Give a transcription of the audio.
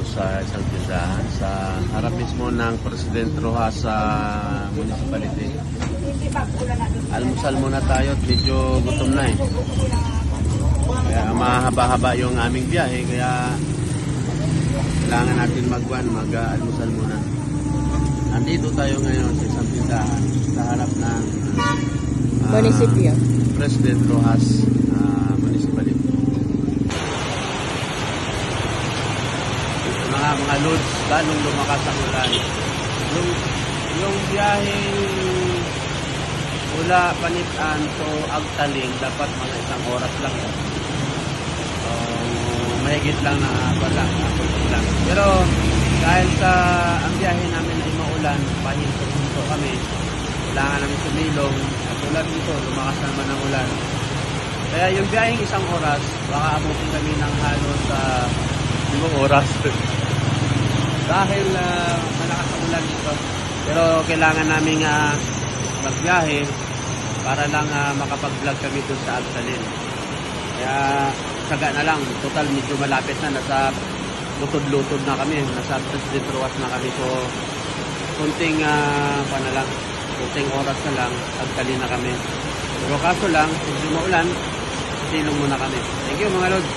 sa isang tindahan sa harap mismo ng President Rojas sa municipality. Almusal muna tayo at medyo gutom na eh. Kaya mahaba-haba yung aming biyahe kaya kailangan natin mag-almusal muna. Nandito tayo ngayon sa isang tindahan sa harap ng munisipyo. President Rojas municipality. Mga loads, lalong lumakas ang ulan. Yung biyaheng mula Panitan to Agtaling, dapat mga isang oras lang yan. Mahigit lang na walang lang. Pero dahil sa ang biyahe namin ay maulan, pahinto-hinto kami, kailangan namin sumilong. At tulad dito, lumakas naman ang ulan. Kaya yung biyaheng isang oras, baka abutin kami ng halos sa 5 oras. Dahil malakas ang ulan dito. Pero kailangan namin magbiyahe para lang makapag-vlog kami doon sa Agtaling. Kaya saga na lang. Total medyo malapit na. Nasa lutod-lutod na kami. Nasa President Rojas na kami. So kunting oras na lang Agtaling na kami. Pero kaso lang, medyo maulan, silong muna kami. Thank you mga Lord.